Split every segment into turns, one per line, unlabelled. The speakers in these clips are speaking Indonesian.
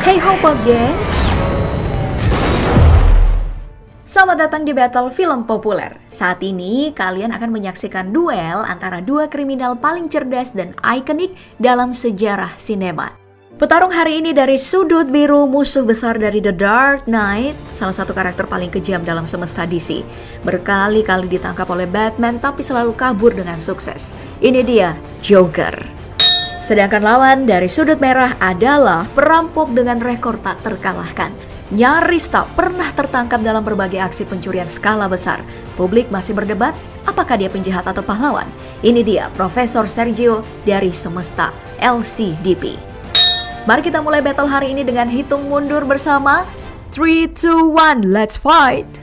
Hey Hopo gengs! Selamat datang di Battle Film Populer. Saat ini kalian akan menyaksikan duel antara dua kriminal paling cerdas dan ikonik dalam sejarah sinema. Petarung hari ini dari sudut biru, musuh besar dari The Dark Knight, salah satu karakter paling kejam dalam semesta DC. Berkali-kali ditangkap oleh Batman tapi selalu kabur dengan sukses. Ini dia, Joker. Sedangkan lawan dari sudut merah adalah perampok dengan rekor tak terkalahkan. Nyaris tak pernah tertangkap dalam berbagai aksi pencurian skala besar. Publik masih berdebat, apakah dia penjahat atau pahlawan? Ini dia, Profesor Sergio dari Semesta LCDP. Mari kita mulai battle hari ini dengan hitung mundur bersama. 3, 2, 1, let's fight!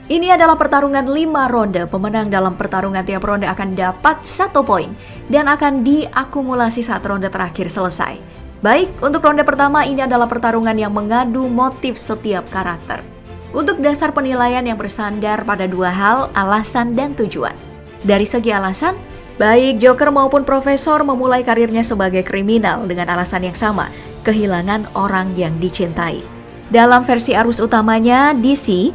Ini adalah pertarungan 5 ronde. Pemenang dalam pertarungan tiap ronde akan dapat 1 poin dan akan diakumulasi saat ronde terakhir selesai. Baik, untuk ronde pertama ini adalah pertarungan yang mengadu motif setiap karakter. Untuk dasar penilaian yang bersandar pada 2 hal, alasan dan tujuan. Dari segi alasan, baik Joker maupun Profesor memulai karirnya sebagai kriminal dengan alasan yang sama, kehilangan orang yang dicintai. Dalam versi arus utamanya, DC,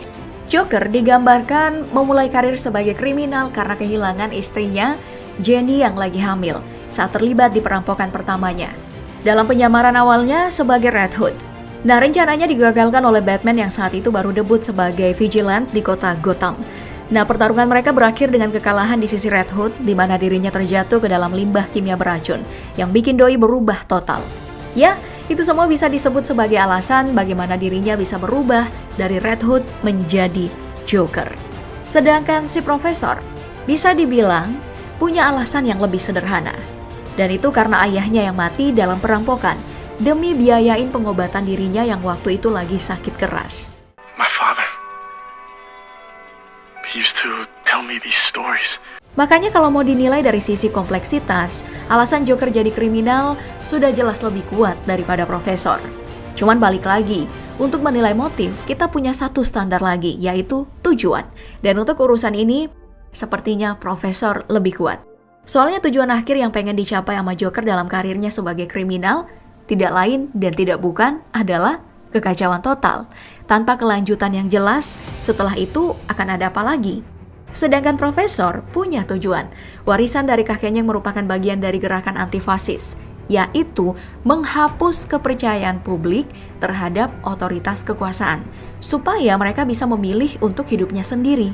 Joker digambarkan memulai karir sebagai kriminal karena kehilangan istrinya, Jenny yang lagi hamil, saat terlibat di perampokan pertamanya. Dalam penyamaran awalnya sebagai Red Hood. Nah, rencananya digagalkan oleh Batman yang saat itu baru debut sebagai vigilant di kota Gotham. Nah, pertarungan mereka berakhir dengan kekalahan di sisi Red Hood, di mana dirinya terjatuh ke dalam limbah kimia beracun, yang bikin doi berubah total. Ya, itu semua bisa disebut sebagai alasan bagaimana dirinya bisa berubah dari Red Hood menjadi Joker. Sedangkan si Profesor bisa dibilang punya alasan yang lebih sederhana. Dan itu karena ayahnya yang mati dalam perampokan demi biayain pengobatan dirinya yang waktu itu lagi sakit keras.
My father, he used to tell me these stories.
Makanya kalau mau dinilai dari sisi kompleksitas, alasan Joker jadi kriminal sudah jelas lebih kuat daripada Profesor. Cuman balik lagi, untuk menilai motif, kita punya satu standar lagi, yaitu tujuan. Dan untuk urusan ini, sepertinya Profesor lebih kuat. Soalnya tujuan akhir yang pengen dicapai sama Joker dalam karirnya sebagai kriminal, tidak lain dan tidak bukan adalah kekacauan total. Tanpa kelanjutan yang jelas, setelah itu akan ada apa lagi? Sedangkan Profesor punya tujuan, warisan dari kakeknya yang merupakan bagian dari gerakan antifasis, yaitu menghapus kepercayaan publik terhadap otoritas kekuasaan, supaya mereka bisa memilih untuk hidupnya sendiri.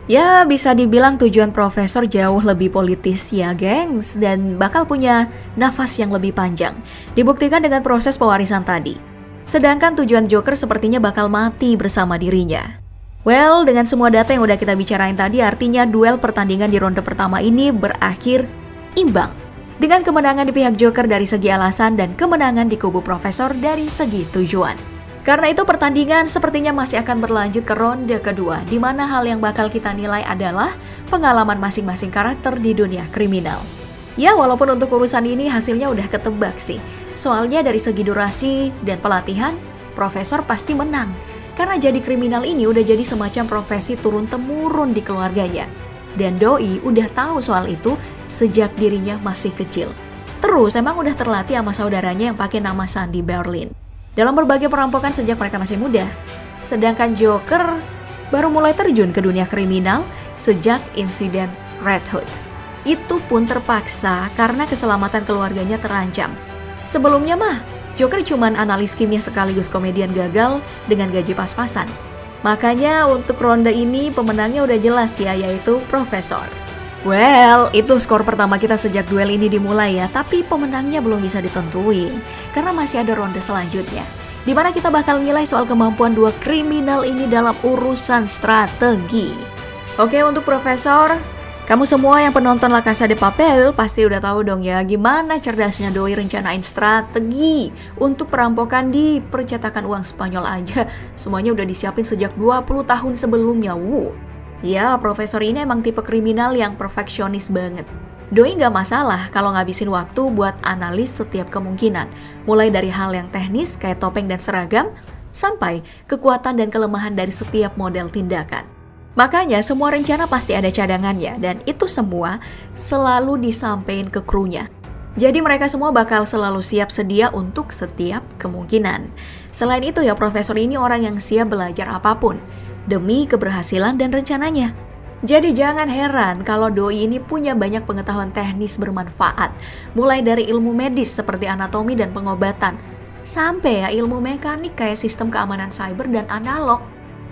Ya, bisa dibilang tujuan Profesor jauh lebih politis ya gengs, dan bakal punya nafas yang lebih panjang, dibuktikan dengan proses pewarisan tadi. Sedangkan tujuan Joker sepertinya bakal mati bersama dirinya. Well, dengan semua data yang udah kita bicarain tadi, artinya duel pertandingan di ronde pertama ini berakhir imbang. Dengan kemenangan di pihak Joker dari segi alasan dan kemenangan di kubu Profesor dari segi tujuan. Karena itu pertandingan sepertinya masih akan berlanjut ke ronde kedua, di mana hal yang bakal kita nilai adalah pengalaman masing-masing karakter di dunia kriminal. Ya, walaupun untuk urusan ini hasilnya udah ketebak sih. Soalnya dari segi durasi dan pelatihan, Profesor pasti menang. Karena jadi kriminal ini udah jadi semacam profesi turun-temurun di keluarganya. Dan doi udah tahu soal itu sejak dirinya masih kecil. Terus emang udah terlatih sama saudaranya yang pakai nama Sandy Berlin dalam berbagai perampokan sejak mereka masih muda. Sedangkan Joker baru mulai terjun ke dunia kriminal sejak insiden Red Hood. Itu pun terpaksa karena keselamatan keluarganya terancam. Sebelumnya mah Joker cuman analis kimia sekaligus komedian gagal dengan gaji pas-pasan. Makanya untuk ronde ini pemenangnya udah jelas ya, yaitu Profesor. Well, itu skor pertama kita sejak duel ini dimulai ya, tapi pemenangnya belum bisa ditentuin karena masih ada ronde selanjutnya, di mana kita bakal nilai soal kemampuan dua kriminal ini dalam urusan strategi. Oke, untuk Profesor, kamu semua yang penonton La Casa de Papel pasti udah tahu dong ya gimana cerdasnya doi rencanain strategi untuk perampokan di percetakan uang Spanyol aja. Semuanya udah disiapin sejak 20 tahun sebelumnya. Ya, Profesor ini emang tipe kriminal yang perfeksionis banget. Doi nggak masalah kalau ngabisin waktu buat analis setiap kemungkinan, mulai dari hal yang teknis kayak topeng dan seragam, sampai kekuatan dan kelemahan dari setiap model tindakan. Makanya semua rencana pasti ada cadangannya dan itu semua selalu disampaikan ke krunya. Jadi mereka semua bakal selalu siap sedia untuk setiap kemungkinan. Selain itu ya, profesor ini orang yang siap belajar apapun demi keberhasilan dan rencananya. Jadi jangan heran kalau doi ini punya banyak pengetahuan teknis bermanfaat. Mulai dari ilmu medis seperti anatomi dan pengobatan, sampai ya ilmu mekanik kayak sistem keamanan cyber dan analog.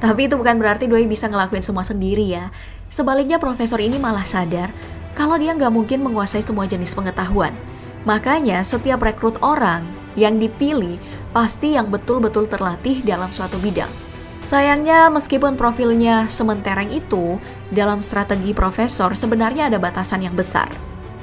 Tapi itu bukan berarti doi bisa ngelakuin semua sendiri ya. Sebaliknya profesor ini malah sadar kalau dia nggak mungkin menguasai semua jenis pengetahuan. Makanya setiap rekrut orang yang dipilih pasti yang betul-betul terlatih dalam suatu bidang. Sayangnya meskipun profilnya sementereng itu, dalam strategi profesor sebenarnya ada batasan yang besar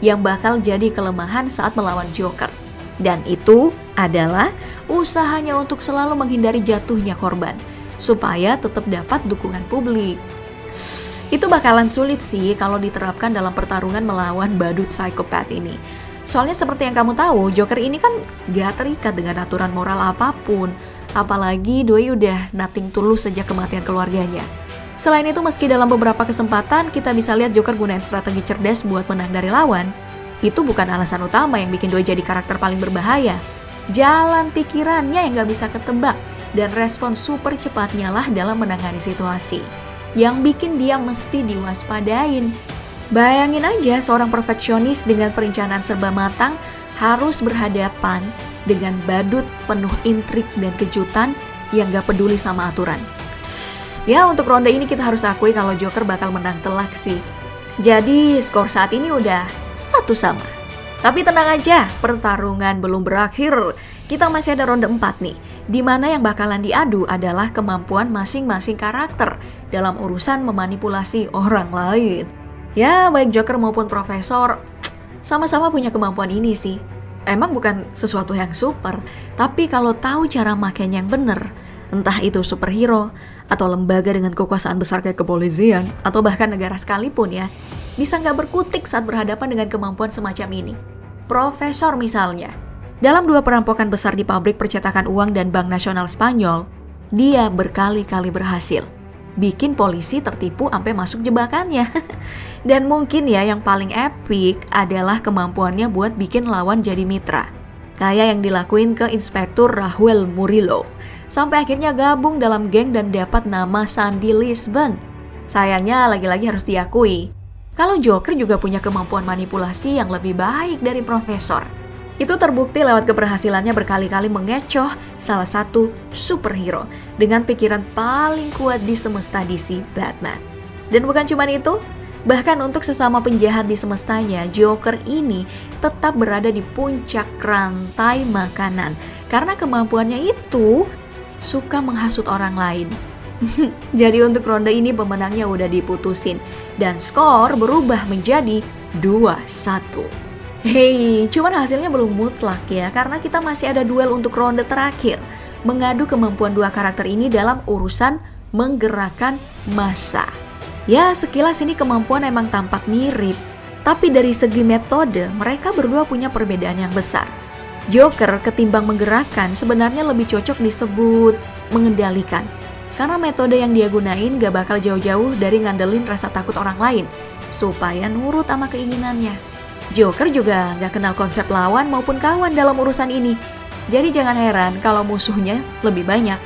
yang bakal jadi kelemahan saat melawan Joker. Dan itu adalah usahanya untuk selalu menghindari jatuhnya korban supaya tetap dapat dukungan publik. Itu bakalan sulit sih kalau diterapkan dalam pertarungan melawan badut psikopat ini. Soalnya seperti yang kamu tahu, Joker ini kan gak terikat dengan aturan moral apapun. Apalagi doi udah nothing tulus sejak kematian keluarganya. Selain itu, meski dalam beberapa kesempatan kita bisa lihat Joker gunain strategi cerdas buat menang dari lawan, itu bukan alasan utama yang bikin doi jadi karakter paling berbahaya. Jalan pikirannya yang gak bisa ketebak dan respon super cepatnya lah dalam menangani situasi yang bikin dia mesti diwaspadain. Bayangin aja seorang perfeksionis dengan perencanaan serba matang harus berhadapan dengan badut penuh intrik dan kejutan yang gak peduli sama aturan. Ya, untuk ronde ini kita harus akui kalau Joker bakal menang telak sih. Jadi skor saat ini udah 1-1. Tapi tenang aja, pertarungan belum berakhir. Kita masih ada ronde 4 nih, di mana yang bakalan diadu adalah kemampuan masing-masing karakter dalam urusan memanipulasi orang lain. Ya, baik Joker maupun Profesor sama-sama punya kemampuan ini sih. Emang bukan sesuatu yang super, tapi kalau tahu cara makainya yang bener, entah itu superhero, atau lembaga dengan kekuasaan besar kayak kepolisian, atau bahkan negara sekalipun ya, bisa nggak berkutik saat berhadapan dengan kemampuan semacam ini. Profesor misalnya, dalam 2 perampokan besar di pabrik percetakan uang dan Bank Nasional Spanyol, dia berkali-kali berhasil bikin polisi tertipu sampai masuk jebakannya. Dan mungkin ya yang paling epic adalah kemampuannya buat bikin lawan jadi mitra. Kayak yang dilakuin ke Inspektur Rahuel Murillo. Sampai akhirnya gabung dalam geng dan dapat nama Sandy Lisbon. Sayangnya lagi-lagi harus diakui, kalau Joker juga punya kemampuan manipulasi yang lebih baik dari Profesor. Itu terbukti lewat keberhasilannya berkali-kali mengecoh salah satu superhero dengan pikiran paling kuat di semesta DC, Batman. Dan bukan cuma itu, bahkan untuk sesama penjahat di semestanya, Joker ini tetap berada di puncak rantai makanan karena kemampuannya itu suka menghasut orang lain. Jadi untuk ronde ini pemenangnya udah diputusin dan skor berubah menjadi 2-1. Hey, cuman hasilnya belum mutlak ya, karena kita masih ada duel untuk ronde terakhir, mengadu kemampuan 2 karakter ini dalam urusan menggerakkan massa. Ya, sekilas ini kemampuan emang tampak mirip, tapi dari segi metode, mereka berdua punya perbedaan yang besar. Joker ketimbang menggerakkan sebenarnya lebih cocok disebut mengendalikan, karena metode yang dia gunain gak bakal jauh-jauh dari ngandelin rasa takut orang lain, supaya nurut sama keinginannya. Joker juga gak kenal konsep lawan maupun kawan dalam urusan ini. Jadi jangan heran kalau musuhnya lebih banyak.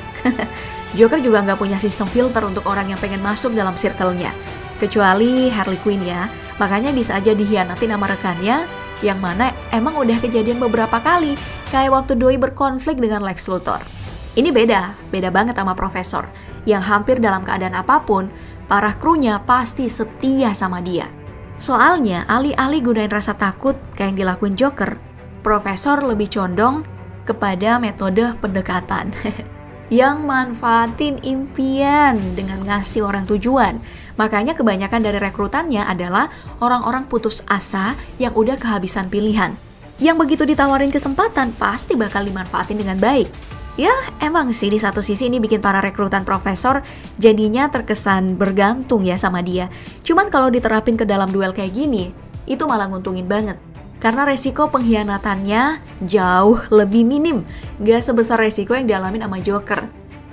Joker juga gak punya sistem filter untuk orang yang pengen masuk dalam circle-nya. Kecuali Harley Quinn ya. Makanya bisa aja dihianati nama rekannya, yang mana emang udah kejadian beberapa kali. Kayak waktu doi berkonflik dengan Lex Luthor. Ini beda banget sama Profesor, yang hampir dalam keadaan apapun, para krunya pasti setia sama dia. Soalnya alih-alih gunain rasa takut kayak yang dilakuin Joker, Profesor lebih condong kepada metode pendekatan yang manfaatin impian dengan ngasih orang tujuan. Makanya kebanyakan dari rekrutannya adalah orang-orang putus asa yang udah kehabisan pilihan, yang begitu ditawarin kesempatan pasti bakal dimanfaatin dengan baik. Ya emang sih di satu sisi ini bikin para rekrutan Profesor jadinya terkesan bergantung ya sama dia. Cuman kalau diterapin ke dalam duel kayak gini, itu malah nguntungin banget. Karena resiko pengkhianatannya jauh lebih minim, gak sebesar resiko yang dialamin sama Joker.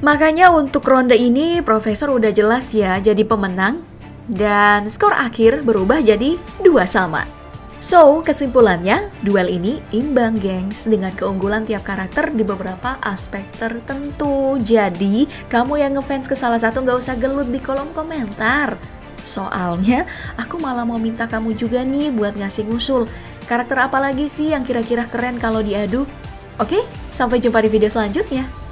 Makanya untuk ronde ini Profesor udah jelas ya jadi pemenang dan skor akhir berubah jadi 2-2. So, kesimpulannya, duel ini imbang gengs dengan keunggulan tiap karakter di beberapa aspek tertentu. Jadi, kamu yang ngefans ke salah satu nggak usah gelut di kolom komentar. Soalnya, aku malah mau minta kamu juga nih buat ngasih ngusul. Karakter apa lagi sih yang kira-kira keren kalau diadu? Oke, sampai jumpa di video selanjutnya.